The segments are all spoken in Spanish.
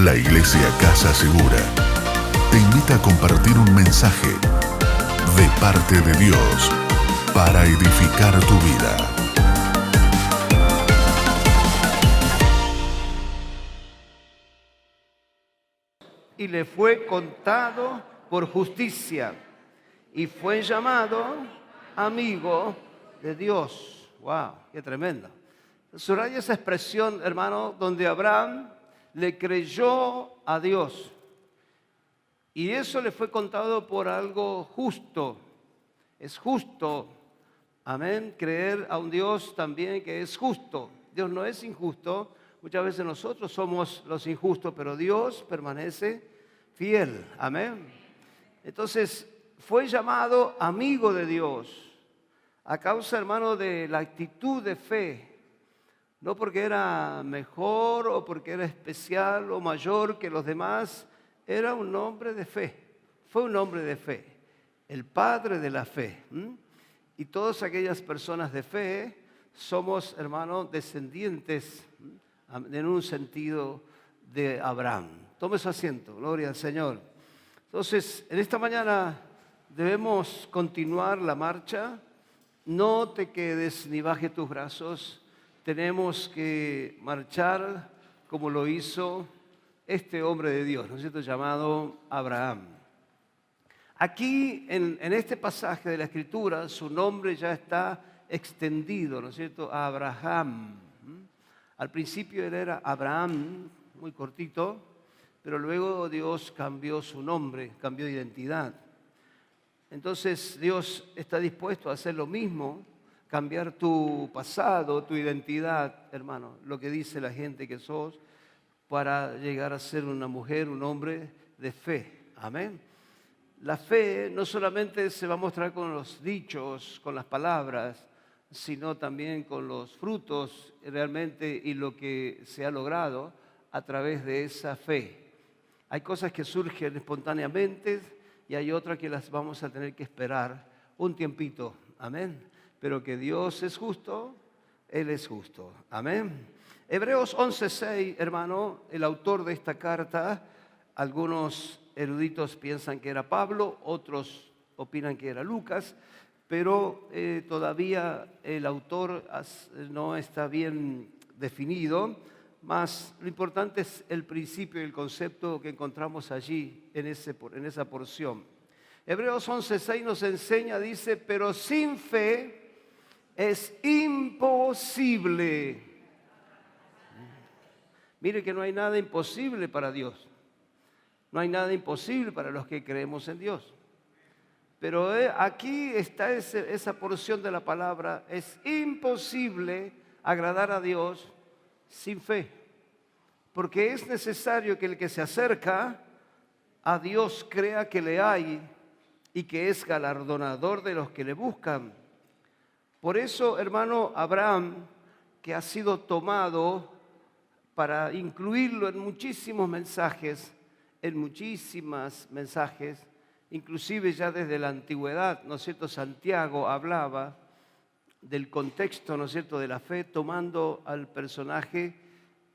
La Iglesia Casa Segura te invita a compartir un mensaje de parte de Dios para edificar tu vida. Y le fue contado por justicia y fue llamado amigo de Dios. ¡Wow! ¡Qué tremendo! Subraya esa expresión, hermano, donde Abraham le creyó a Dios. Y eso le fue contado por algo justo. Es justo, amén, creer a un Dios también que es justo. Dios no es injusto. Muchas veces nosotros somos los injustos, pero Dios permanece fiel. Amén. Entonces, fue llamado amigo de Dios a causa, hermano, de la actitud de fe. No porque era mejor o porque era especial o mayor que los demás. Era un hombre de fe. Fue un hombre de fe. El padre de la fe. Y todas aquellas personas de fe somos, hermano, descendientes en un sentido de Abraham. Tome su asiento, gloria al Señor. Entonces, en esta mañana debemos continuar la marcha. No te quedes ni baje tus brazos. Tenemos que marchar como lo hizo este hombre de Dios, ¿no es cierto?, llamado Abraham. Aquí, en este pasaje de la Escritura, su nombre ya está extendido, ¿no es cierto?, a Abraham. Al principio él era Abraham, muy cortito, pero luego Dios cambió su nombre, cambió de identidad. Entonces Dios está dispuesto a hacer lo mismo, cambiar tu pasado, tu identidad, hermano, lo que dice la gente que sos, para llegar a ser una mujer, un hombre de fe. Amén. La fe no solamente se va a mostrar con los dichos, con las palabras, sino también con los frutos realmente y lo que se ha logrado a través de esa fe. Hay cosas que surgen espontáneamente y hay otras que las vamos a tener que esperar un tiempito. Amén. Pero que Dios es justo, Él es justo. Amén. Hebreos 11:6, hermano, el autor de esta carta, algunos eruditos piensan que era Pablo, otros opinan que era Lucas, pero todavía el autor no está bien definido, mas lo importante es el principio y el concepto que encontramos allí en esa porción. Hebreos 11:6 nos enseña, dice, pero sin fe es imposible. Mire que no hay nada imposible para Dios. No hay nada imposible para los que creemos en Dios. Pero aquí está esa porción de la palabra. Es imposible agradar a Dios sin fe. Porque es necesario que el que se acerca a Dios crea que le hay y que es galardonador de los que le buscan. Por eso, hermano, Abraham, que ha sido tomado para incluirlo en muchísimos mensajes, inclusive ya desde la antigüedad, ¿no es cierto? Santiago hablaba del contexto, ¿no es cierto?, de la fe, tomando al personaje,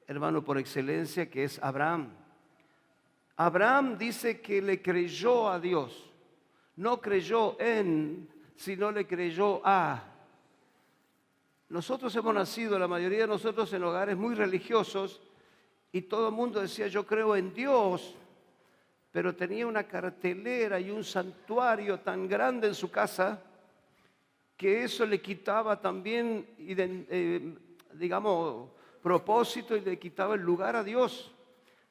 hermano, por excelencia, que es Abraham. Abraham dice que le creyó a Dios, no creyó en, sino le creyó a. Nosotros hemos nacido, la mayoría de nosotros, en hogares muy religiosos y todo el mundo decía, yo creo en Dios, pero tenía una cartelera y un santuario tan grande en su casa que eso le quitaba también, propósito y le quitaba el lugar a Dios,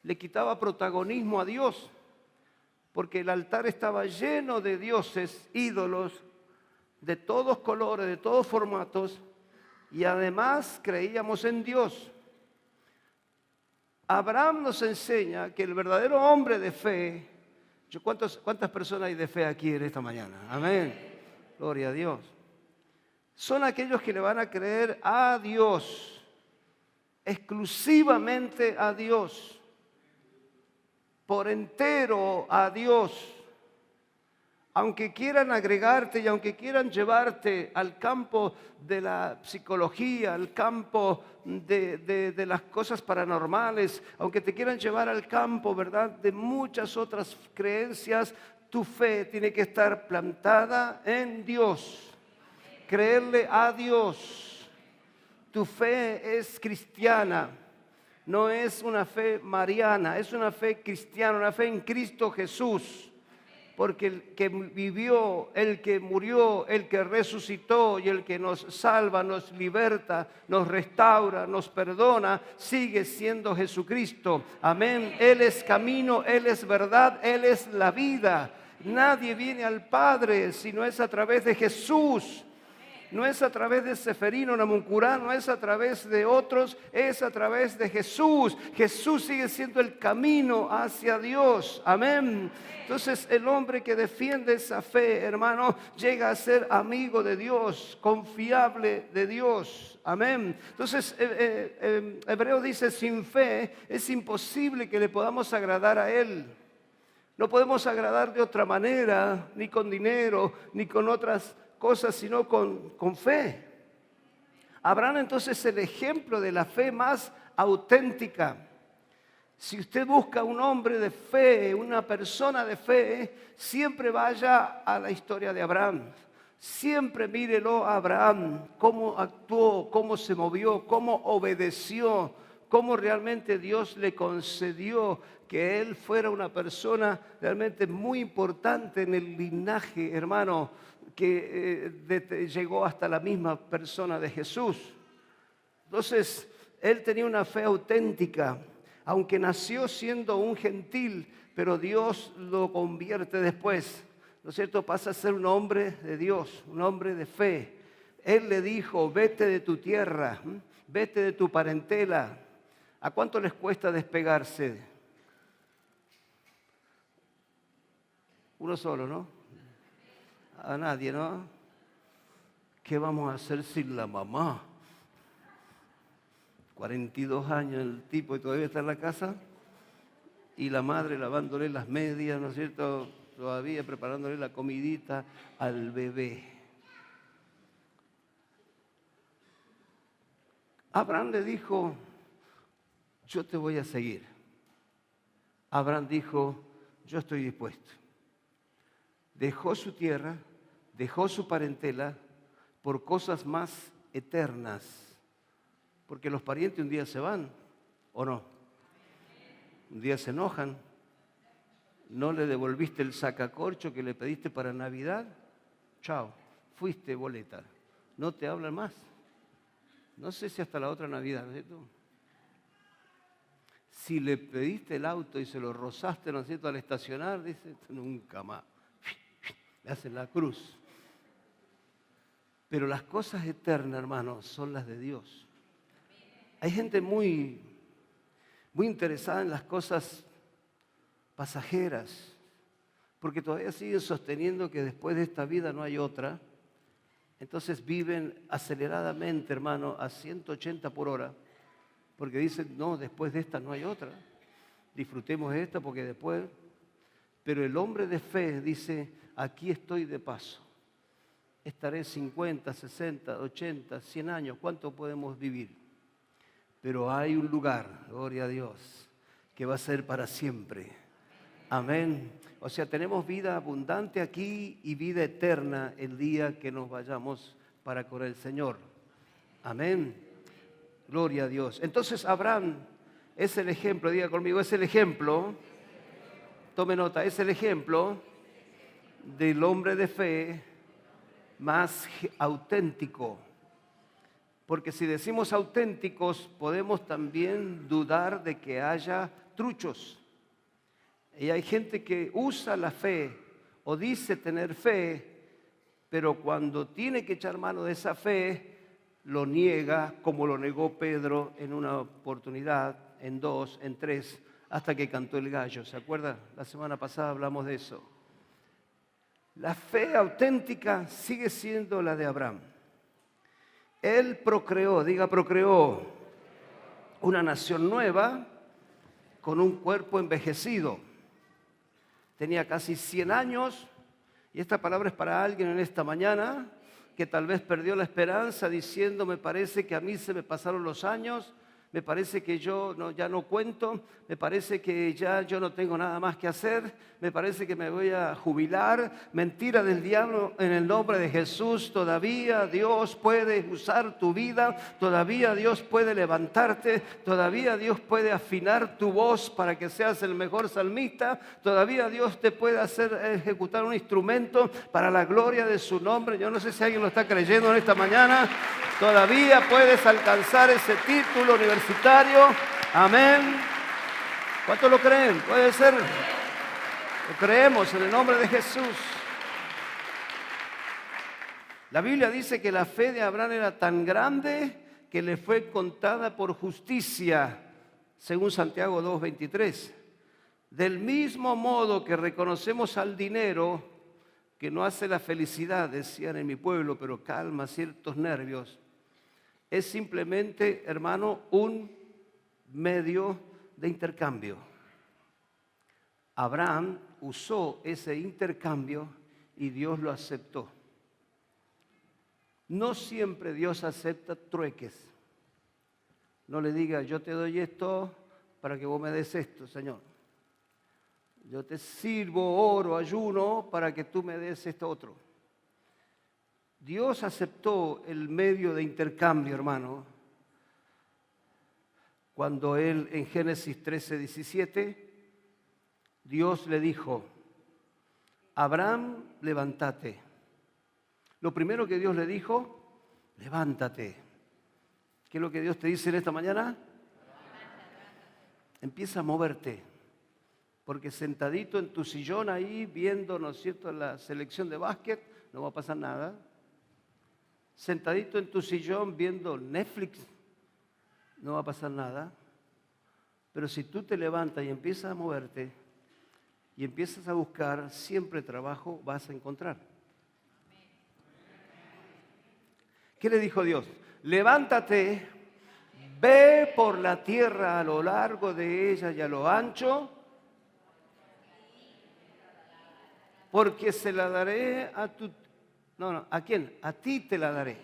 le quitaba protagonismo a Dios, porque el altar estaba lleno de dioses, ídolos, de todos colores, de todos formatos, y además creíamos en Dios. Abraham nos enseña que el verdadero hombre de fe, ¿cuántas personas hay de fe aquí en esta mañana? Amén. Gloria a Dios. Son aquellos que le van a creer a Dios, exclusivamente a Dios, por entero a Dios. Aunque quieran agregarte y aunque quieran llevarte al campo de la psicología, al campo de las cosas paranormales, aunque te quieran llevar al campo, ¿verdad?, de muchas otras creencias, tu fe tiene que estar plantada en Dios. Creerle a Dios. Tu fe es cristiana. No es una fe mariana, es una fe cristiana, una fe en Cristo Jesús. Porque el que vivió, el que murió, el que resucitó y el que nos salva, nos liberta, nos restaura, nos perdona, sigue siendo Jesucristo. Amén. Él es camino, Él es verdad, Él es la vida. Nadie viene al Padre si no es a través de Jesús. No es a través de Seferino Namuncurá, no es a través de otros, es a través de Jesús. Jesús sigue siendo el camino hacia Dios. Amén. Entonces el hombre que defiende esa fe, hermano, llega a ser amigo de Dios, confiable de Dios. Amén. Entonces Hebreo dice, sin fe es imposible que le podamos agradar a Él. No podemos agradar de otra manera, ni con dinero, ni con otras cosas, sino con fe. Abraham entonces es el ejemplo de la fe más auténtica. Si usted busca un hombre de fe, una persona de fe, siempre vaya a la historia de Abraham. Siempre mírelo a Abraham, cómo actuó, cómo se movió, cómo obedeció, cómo realmente Dios le concedió que él fuera una persona realmente muy importante en el linaje, hermano, que llegó hasta la misma persona de Jesús. Entonces, él tenía una fe auténtica, aunque nació siendo un gentil, pero Dios lo convierte después, ¿no es cierto? Pasa a ser un hombre de Dios, un hombre de fe. Él le dijo, vete de tu tierra, vete de tu parentela. ¿A cuánto les cuesta despegarse? Uno solo, ¿no? A nadie, ¿no? ¿Qué vamos a hacer sin la mamá? 42 años el tipo y todavía está en la casa. Y la madre lavándole las medias, ¿no es cierto? Todavía preparándole la comidita al bebé. Abraham le dijo, yo te voy a seguir. Abraham dijo, yo estoy dispuesto. Dejó su tierra, dejó su parentela por cosas más eternas. Porque los parientes un día se van, ¿o no? Un día se enojan. ¿No le devolviste el sacacorcho que le pediste para Navidad? Chao, fuiste boleta. No te hablan más. No sé si hasta la otra Navidad, ¿no es cierto? Si le pediste el auto y se lo rozaste, ¿no es cierto?, al estacionar, dice, nunca más. Le hacen la cruz. Pero las cosas eternas, hermanos, son las de Dios. Hay gente muy interesada en las cosas pasajeras, porque todavía siguen sosteniendo que después de esta vida no hay otra. Entonces viven aceleradamente, hermano, a 180 por hora, porque dicen, no, después de esta no hay otra. Disfrutemos de esta porque después... Pero el hombre de fe dice, aquí estoy de paso. Estaré 50, 60, 80, 100 años. ¿Cuánto podemos vivir? Pero hay un lugar, gloria a Dios, que va a ser para siempre. Amén. O sea, tenemos vida abundante aquí y vida eterna el día que nos vayamos para con el Señor. Amén. Gloria a Dios. Entonces Abraham es el ejemplo, diga conmigo, es el ejemplo. Tome nota, es el ejemplo del hombre de fe más auténtico. Porque si decimos auténticos, podemos también dudar de que haya truchos. Y hay gente que usa la fe o dice tener fe, pero cuando tiene que echar mano de esa fe, lo niega, como lo negó Pedro en una oportunidad, en dos, en tres, hasta que cantó el gallo. ¿Se acuerda? La semana pasada hablamos de eso. La fe auténtica sigue siendo la de Abraham. Él procreó, diga procreó, una nación nueva con un cuerpo envejecido. Tenía casi 100 años Y esta palabra es para alguien en esta mañana que tal vez perdió la esperanza diciendo, me parece que a mí se me pasaron los años, me parece que yo ya no cuento, me parece que ya yo no tengo nada más que hacer, me parece que me voy a jubilar. Mentira del diablo, en el nombre de Jesús. Todavía Dios puede usar tu vida, todavía Dios puede levantarte, todavía Dios puede afinar tu voz para que seas el mejor salmista, todavía Dios te puede hacer ejecutar un instrumento para la gloria de su nombre. Yo no sé si alguien lo está creyendo en esta mañana. Todavía puedes alcanzar ese título universitario. Amén. ¿Cuántos lo creen? Puede ser. Lo creemos en el nombre de Jesús. La Biblia dice que la fe de Abraham era tan grande que le fue contada por justicia, según Santiago 2:23. Del mismo modo que reconocemos al dinero, que no hace la felicidad, decían en mi pueblo, pero calma ciertos nervios, es simplemente, hermano, un medio de intercambio. Abraham usó ese intercambio y Dios lo aceptó. No siempre Dios acepta trueques. No le diga, yo te doy esto para que vos me des esto, Señor. Yo te sirvo, oro, ayuno para que tú me des esto otro. Dios aceptó el medio de intercambio, hermano, cuando Él en Génesis 13:17, Dios le dijo, Abraham, levántate. Lo primero que Dios le dijo, levántate. ¿Qué es lo que Dios te dice en esta mañana? Empieza a moverte, porque sentadito en tu sillón ahí, viendo, ¿no es cierto?, la selección de básquet, no va a pasar nada. Sentadito en tu sillón viendo Netflix, no va a pasar nada. Pero si tú te levantas y empiezas a moverte y empiezas a buscar, siempre trabajo vas a encontrar. ¿Qué le dijo Dios? Levántate, ve por la tierra a lo largo de ella y a lo ancho, porque se la daré a tu... No, ¿a quién? A ti te la daré.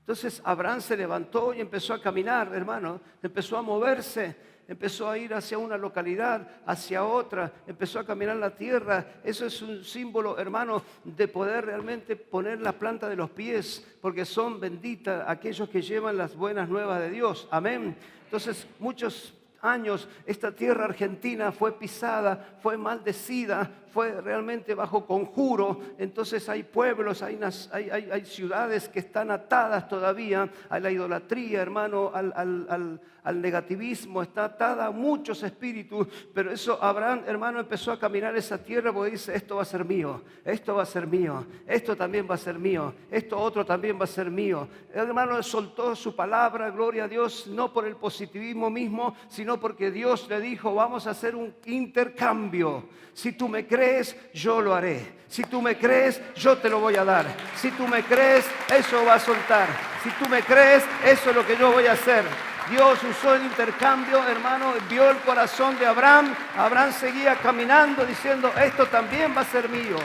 Entonces Abraham se levantó y empezó a caminar, hermano, empezó a moverse, empezó a ir hacia una localidad, hacia otra, empezó a caminar la tierra. Eso es un símbolo, hermano, de poder realmente poner la planta de los pies, porque son benditas aquellos que llevan las buenas nuevas de Dios. Amén. Entonces, muchos años esta tierra argentina fue pisada, fue maldecida, fue realmente bajo conjuro. Entonces hay pueblos, hay ciudades que están atadas todavía a la idolatría, hermano, al negativismo, está atada a muchos espíritus. Pero eso Abraham, hermano, empezó a caminar esa tierra porque dice, esto va a ser mío, esto va a ser mío, esto también va a ser mío, esto otro también va a ser mío. El hermano soltó su palabra, gloria a Dios, no por el positivismo mismo, sino porque Dios le dijo, vamos a hacer un intercambio. Si tú me crees, yo lo haré. Si tú me crees, yo te lo voy a dar. Si tú me crees, eso va a soltar. Si tú me crees, eso es lo que yo voy a hacer. Dios usó el intercambio, hermano, vio el corazón de Abraham. Abraham seguía caminando diciendo, esto también va a ser mío.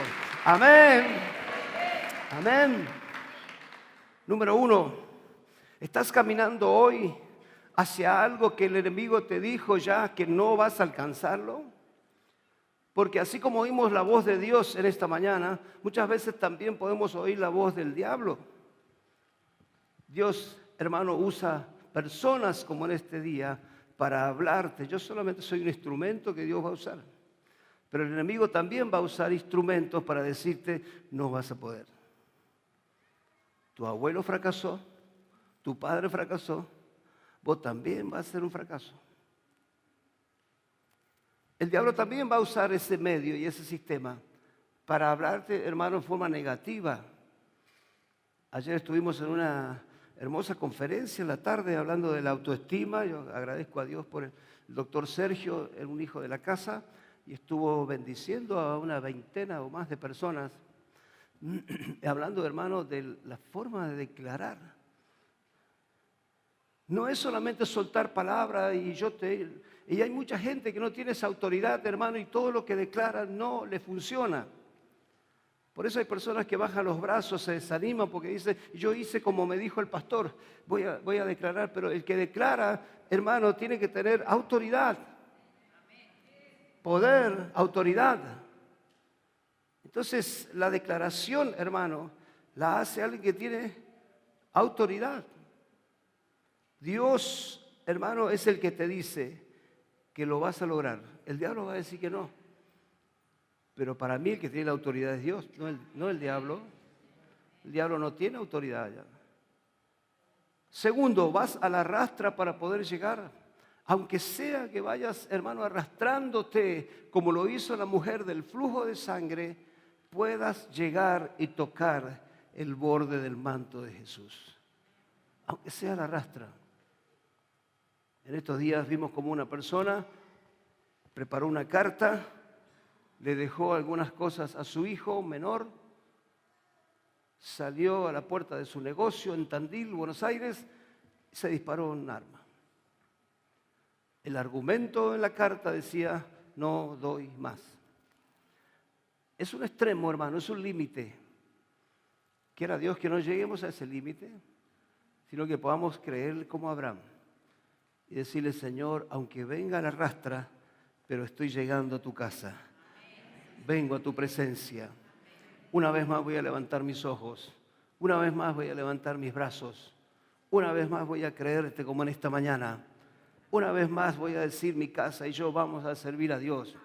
Amén. Amén. Número 1, ¿estás caminando hoy hacia algo que el enemigo te dijo ya que no vas a alcanzarlo? Porque así como oímos la voz de Dios en esta mañana, muchas veces también podemos oír la voz del diablo. Dios, hermano, usa personas como en este día para hablarte. Yo solamente soy un instrumento que Dios va a usar. Pero el enemigo también va a usar instrumentos para decirte, no vas a poder. Tu abuelo fracasó, tu padre fracasó, vos también vas a ser un fracaso. El diablo también va a usar ese medio y ese sistema para hablarte, hermano, en forma negativa. Ayer estuvimos en una hermosa conferencia en la tarde hablando de la autoestima. Yo agradezco a Dios por el doctor Sergio, un hijo de la casa, y estuvo bendiciendo a una veintena o más de personas, hablando, hermano, de la forma de declarar. No es solamente soltar palabras y hay mucha gente que no tiene esa autoridad, hermano, y todo lo que declara no le funciona. Por eso hay personas que bajan los brazos, se desaniman porque dicen, yo hice como me dijo el pastor, voy a declarar, pero el que declara, hermano, tiene que tener autoridad, poder, autoridad. Entonces, la declaración, hermano, la hace alguien que tiene autoridad. Dios, hermano, es el que te dice que lo vas a lograr. El diablo va a decir que no. Pero para mí el que tiene la autoridad es Dios, no el diablo. El diablo no tiene autoridad ya. Segundo, vas a la rastra para poder llegar. Aunque sea que vayas, hermano, arrastrándote, como lo hizo la mujer del flujo de sangre, puedas llegar y tocar el borde del manto de Jesús. Aunque sea la rastra. En estos días vimos como una persona preparó una carta, le dejó algunas cosas a su hijo menor, salió a la puerta de su negocio en Tandil, Buenos Aires, y se disparó un arma. El argumento en la carta decía, no doy más. Es un extremo, hermano, es un límite. Quiera Dios que no lleguemos a ese límite, sino que podamos creer como Abraham y decirle, Señor, aunque venga la rastra, pero estoy llegando a tu casa. Vengo a tu presencia. Una vez más voy a levantar mis ojos. Una vez más voy a levantar mis brazos. Una vez más voy a creerte como en esta mañana. Una vez más voy a decir mi casa y yo vamos a servir a Dios.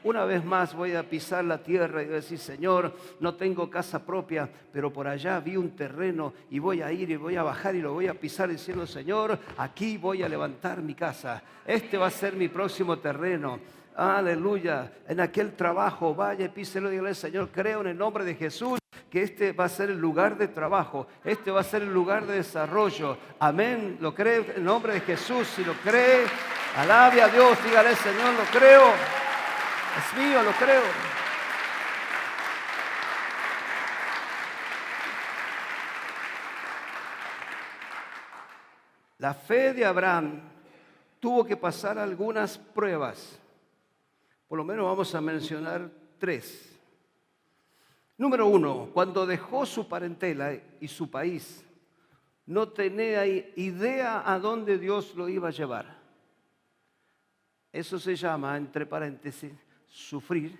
Una vez más voy a pisar la tierra y decir, Señor, no tengo casa propia, pero por allá vi un terreno y voy a ir y voy a bajar y lo voy a pisar diciendo, Señor, aquí voy a levantar mi casa. Este va a ser mi próximo terreno. Aleluya. En aquel trabajo, vaya y píselo y dígale, Señor, creo en el nombre de Jesús que este va a ser el lugar de trabajo. Este va a ser el lugar de desarrollo. Amén. Lo cree en el nombre de Jesús. Si lo cree, alabe a Dios. Dígale, Señor, lo creo. Es mío, lo creo. La fe de Abraham tuvo que pasar algunas pruebas. Por lo menos vamos a mencionar 3. Número 1, cuando dejó su parentela y su país, no tenía idea a dónde Dios lo iba a llevar. Eso se llama, entre paréntesis, sufrir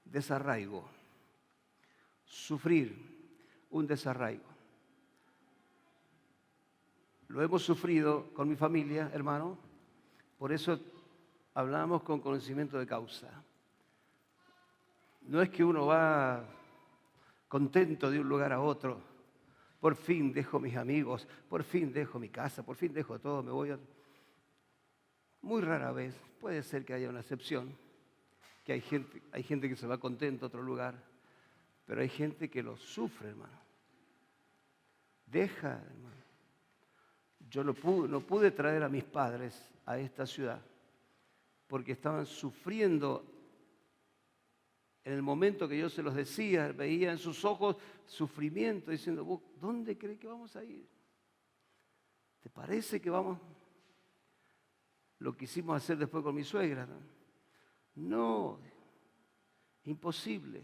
desarraigo. Sufrir un desarraigo. Lo hemos sufrido con mi familia, hermano. Por eso hablamos con conocimiento de causa. No es que uno va contento de un lugar a otro. Por fin dejo mis amigos, por fin dejo mi casa, por fin dejo todo, me voy a... Muy rara vez, puede ser que haya una excepción, que hay gente que se va contento a otro lugar, pero hay gente que lo sufre, hermano. Deja, hermano. Yo no pude traer a mis padres a esta ciudad porque estaban sufriendo. En el momento que yo se los decía, veía en sus ojos sufrimiento, diciendo, ¿dónde cree que vamos a ir? ¿Te parece que vamos? Lo quisimos hacer después con mi suegra. No, imposible.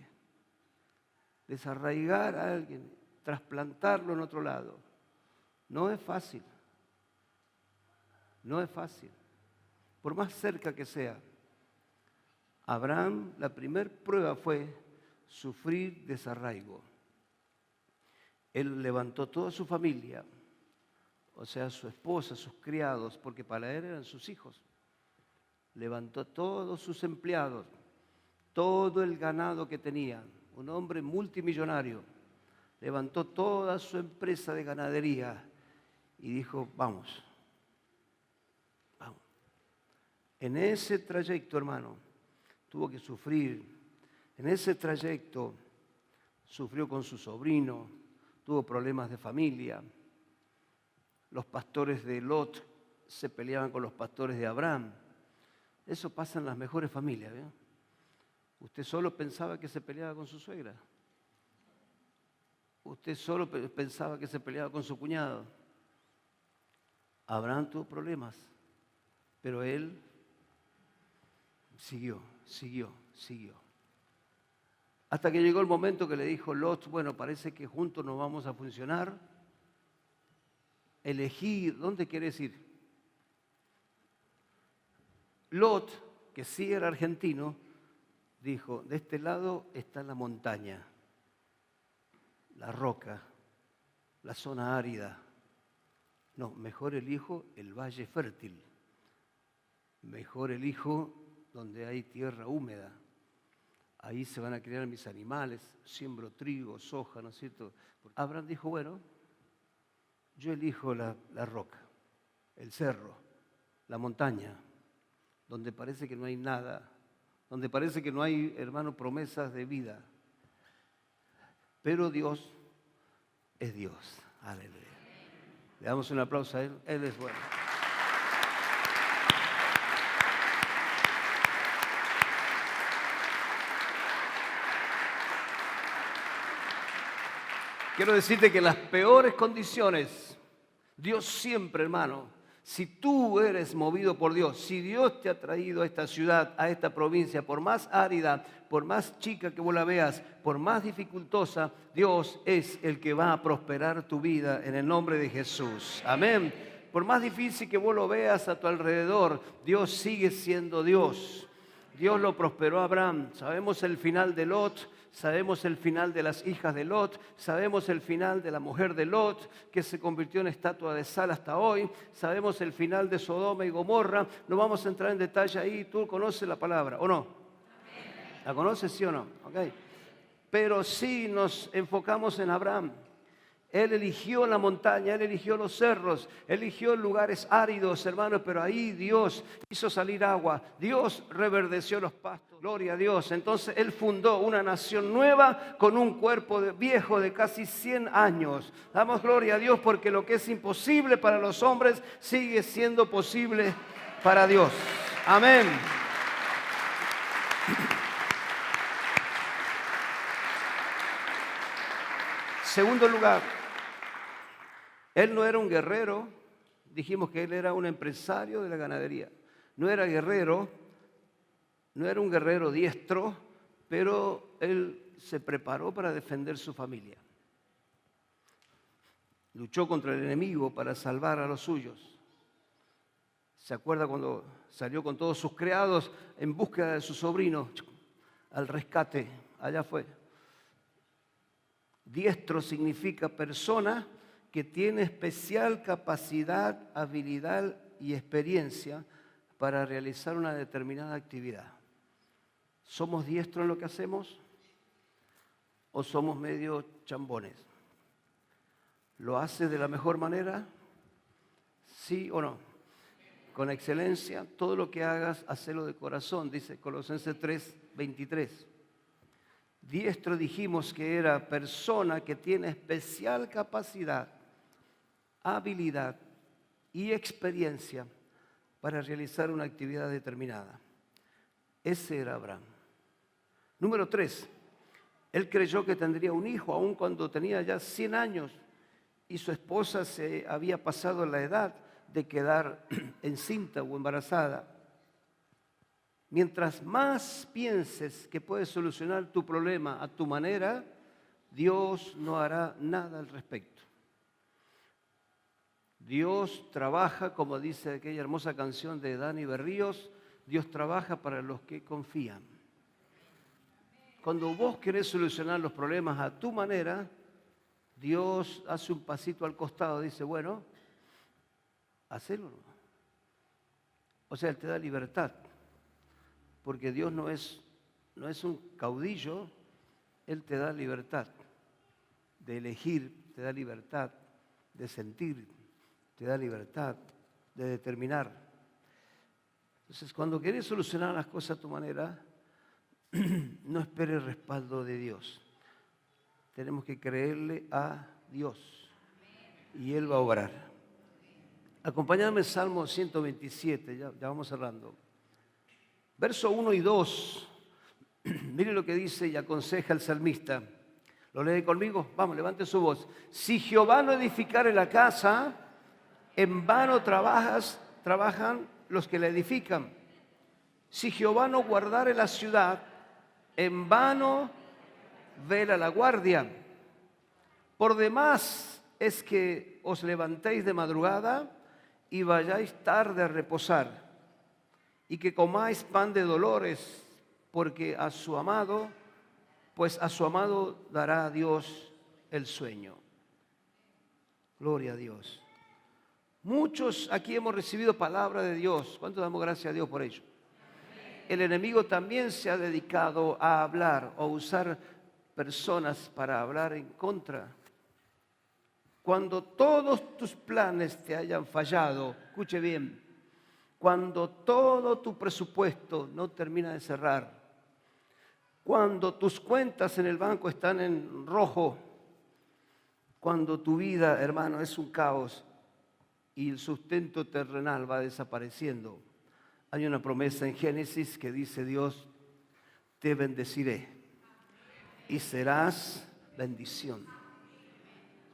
Desarraigar a alguien, trasplantarlo en otro lado. No es fácil. No es fácil. Por más cerca que sea. Abraham, la primera prueba fue sufrir desarraigo. Él levantó toda su familia, o sea, su esposa, sus criados, porque para él eran sus hijos. Levantó todos sus empleados, todo el ganado que tenía, un hombre multimillonario. Levantó toda su empresa de ganadería y dijo, vamos. En ese trayecto, hermano, tuvo que sufrir. En ese trayecto sufrió con su sobrino, tuvo problemas de familia. Los pastores de Lot se peleaban con los pastores de Abraham. Eso pasa en las mejores familias, ¿eh? Usted solo pensaba que se peleaba con su suegra. Usted solo pensaba que se peleaba con su cuñado. Abraham tuvo problemas, pero él siguió. Hasta que llegó el momento que le dijo Lot, bueno, parece que juntos nos vamos a funcionar. Elegí, ¿dónde quieres ir? Lot, que sí era argentino, dijo, de este lado está la montaña, la roca, la zona árida. No, mejor elijo el valle fértil. Mejor elijo donde hay tierra húmeda. Ahí se van a criar mis animales, siembro trigo, soja, ¿no es cierto? Abraham dijo, bueno, yo elijo la roca, el cerro, la montaña, donde parece que no hay nada, donde parece que no hay, hermano, promesas de vida. Pero Dios es Dios. Aleluya. Le damos un aplauso a Él. Él es bueno. Quiero decirte que en las peores condiciones, Dios siempre, hermano, si tú eres movido por Dios, si Dios te ha traído a esta ciudad, a esta provincia, por más árida, por más chica que vos la veas, por más dificultosa, Dios es el que va a prosperar tu vida en el nombre de Jesús. Amén. Por más difícil que vos lo veas a tu alrededor, Dios sigue siendo Dios. Dios lo prosperó a Abraham. Sabemos el final de Lot. Sabemos el final de las hijas de Lot, sabemos el final de la mujer de Lot, que se convirtió en estatua de sal hasta hoy, sabemos el final de Sodoma y Gomorra. No vamos a entrar en detalle ahí, tú conoces la palabra, ¿o no? ¿La conoces, sí o no? Okay. Pero sí nos enfocamos en Abraham. Él eligió la montaña, Él eligió los cerros, eligió lugares áridos, hermanos, pero ahí Dios hizo salir agua, Dios reverdeció los pastos, gloria a Dios. Entonces Él fundó una nación nueva con un cuerpo viejo de casi 100 años. Damos gloria a Dios porque lo que es imposible para los hombres sigue siendo posible para Dios. Amén. Segundo lugar, él no era un guerrero, dijimos que él era un empresario de la ganadería. No era guerrero, no era un guerrero diestro, pero él se preparó para defender su familia. Luchó contra el enemigo para salvar a los suyos. ¿Se acuerda cuando salió con todos sus criados en búsqueda de su sobrino al rescate? Allá fue. Diestro significa persona que tiene especial capacidad, habilidad y experiencia para realizar una determinada actividad. ¿Somos diestros en lo que hacemos o somos medio chambones? ¿Lo hace de la mejor manera? ¿Sí o no? Con excelencia, todo lo que hagas, hacelo de corazón, dice Colosenses 3:23. Diestro dijimos que era persona que tiene especial capacidad, habilidad y experiencia para realizar una actividad determinada. Ese era Abraham. Número 3, él creyó que tendría un hijo aun cuando tenía ya 100 años y su esposa se había pasado la edad de quedar encinta o embarazada. Mientras más pienses que puedes solucionar tu problema a tu manera, Dios no hará nada al respecto. Dios trabaja, como dice aquella hermosa canción de Dani Berríos, Dios trabaja para los que confían. Cuando vos querés solucionar los problemas a tu manera, Dios hace un pasito al costado, dice, bueno, hacelo. O sea, Él te da libertad, porque Dios no es un caudillo, Él te da libertad de elegir, te da libertad de sentir, te da libertad de determinar. Entonces, cuando querés solucionar las cosas a tu manera, no esperes el respaldo de Dios. Tenemos que creerle a Dios y Él va a obrar. Acompáñame en Salmo 127, ya vamos cerrando. Verso 1 y 2. Mire lo que dice y aconseja el salmista. ¿Lo lee conmigo? Vamos, levante su voz. Si Jehová no edificare la casa, en vano trabajan los que la edifican. Si Jehová no guardare la ciudad, en vano vela la guardia. Por demás es que os levantéis de madrugada y vayáis tarde a reposar, y que comáis pan de dolores, porque a su amado dará a Dios el sueño. Gloria a Dios. Muchos aquí hemos recibido palabra de Dios. ¿Cuánto damos gracias a Dios por ello? El enemigo también se ha dedicado a hablar o usar personas para hablar en contra. Cuando todos tus planes te hayan fallado, escuche bien, cuando todo tu presupuesto no termina de cerrar, cuando tus cuentas en el banco están en rojo, cuando tu vida, hermano, es un caos y el sustento terrenal va desapareciendo, hay una promesa en Génesis que dice Dios, te bendeciré y serás bendición.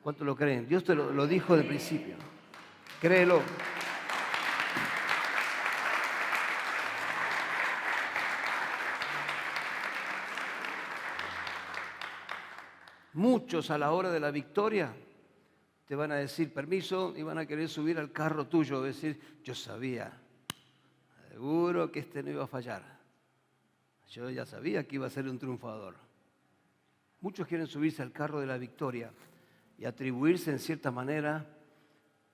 ¿Cuánto lo creen? Dios te lo dijo de principio. Créelo. Muchos a la hora de la victoria te van a decir permiso y van a querer subir al carro tuyo, decir, yo sabía, seguro que este no iba a fallar. Yo ya sabía que iba a ser un triunfador. Muchos quieren subirse al carro de la victoria y atribuirse en cierta manera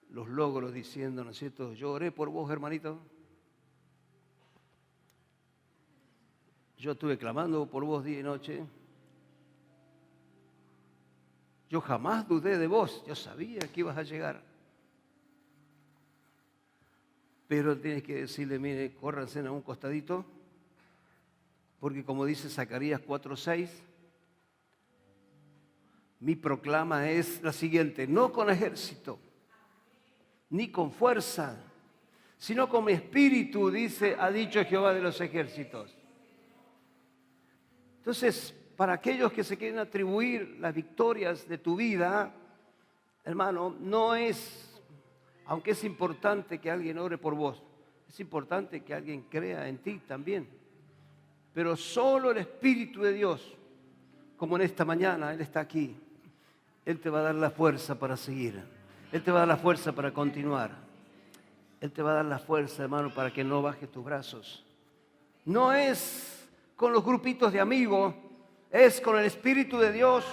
los logros diciendo, ¿no es cierto? Yo oré por vos, hermanito. Yo estuve clamando por vos día y noche. Yo jamás dudé de vos, yo sabía que ibas a llegar. Pero tienes que decirle, mire, córranse a un costadito, porque como dice Zacarías 4:6, mi proclama es la siguiente, no con ejército, ni con fuerza, sino con mi espíritu, ha dicho Jehová de los ejércitos. Entonces, para aquellos que se quieren atribuir las victorias de tu vida, hermano, no es, aunque es importante que alguien ore por vos, es importante que alguien crea en ti también. Pero solo el Espíritu de Dios, como en esta mañana, Él está aquí. Él te va a dar la fuerza para seguir. Él te va a dar la fuerza para continuar. Él te va a dar la fuerza, hermano, para que no bajes tus brazos. No es con los grupitos de amigos, es con el Espíritu de Dios.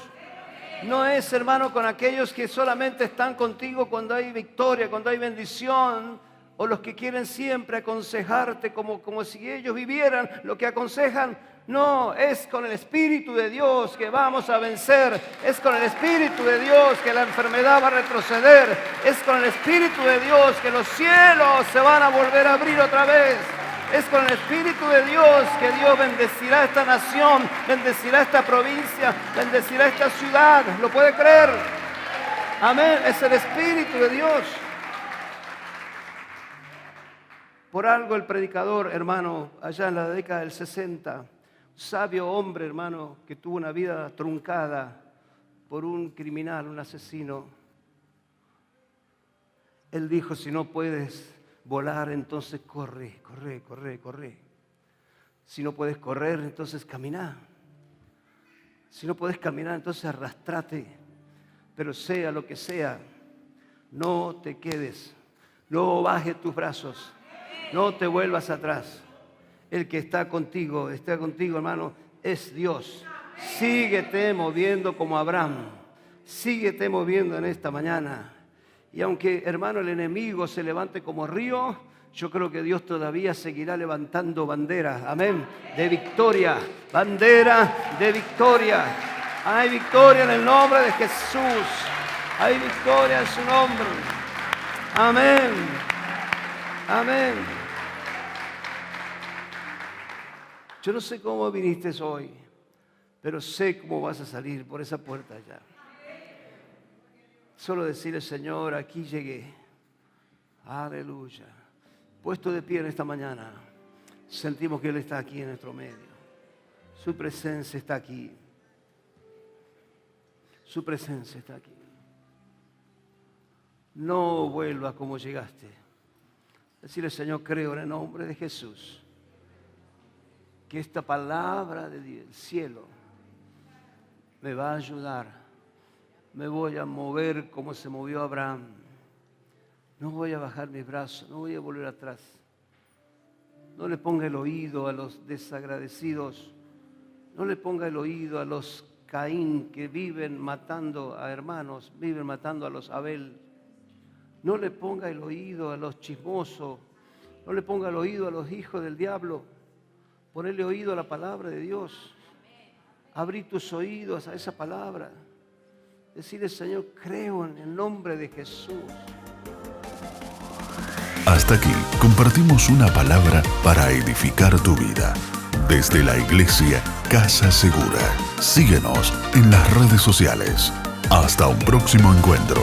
No es, hermano, con aquellos que solamente están contigo cuando hay victoria, cuando hay bendición, o los que quieren siempre aconsejarte como si ellos vivieran lo que aconsejan. No, es con el Espíritu de Dios que vamos a vencer. Es con el Espíritu de Dios que la enfermedad va a retroceder. Es con el Espíritu de Dios que los cielos se van a volver a abrir otra vez. Es con el Espíritu de Dios que Dios bendecirá esta nación, bendecirá esta provincia, bendecirá esta ciudad. ¿Lo puede creer? Amén. Es el Espíritu de Dios. Por algo el predicador, hermano, allá en la década del 60, sabio hombre, hermano, que tuvo una vida truncada por un criminal, un asesino. Él dijo, si no puedes volar, entonces corre. Si no puedes correr, entonces camina. Si no puedes caminar, entonces arrastrate. Pero sea lo que sea, no te quedes, no bajes tus brazos, no te vuelvas atrás. El que está contigo, hermano, es Dios. Síguete moviendo como Abraham. Síguete moviendo en esta mañana. Y aunque, hermano, el enemigo se levante como río, yo creo que Dios todavía seguirá levantando banderas, amén, de victoria, bandera de victoria. Hay victoria en el nombre de Jesús. Hay victoria en su nombre. Amén. Amén. Yo no sé cómo viniste hoy, pero sé cómo vas a salir por esa puerta allá. Solo decirle, Señor, aquí llegué. Aleluya. Puesto de pie en esta mañana, sentimos que Él está aquí en nuestro medio. Su presencia está aquí. Su presencia está aquí. No vuelvas como llegaste. Decirle, Señor, creo en el nombre de Jesús que esta palabra del cielo me va a ayudar. Me voy a mover como se movió Abraham. No voy a bajar mis brazos, no voy a volver atrás. No le ponga el oído a los desagradecidos. No le ponga el oído a los Caín que viven matando a hermanos, viven matando a los Abel. No le ponga el oído a los chismosos. No le ponga el oído a los hijos del diablo. Ponele oído a la palabra de Dios. Abrí tus oídos a esa palabra. Decirle, Señor, creo en el nombre de Jesús. Hasta aquí compartimos una palabra para edificar tu vida. Desde la iglesia Casa Segura. Síguenos en las redes sociales. Hasta un próximo encuentro.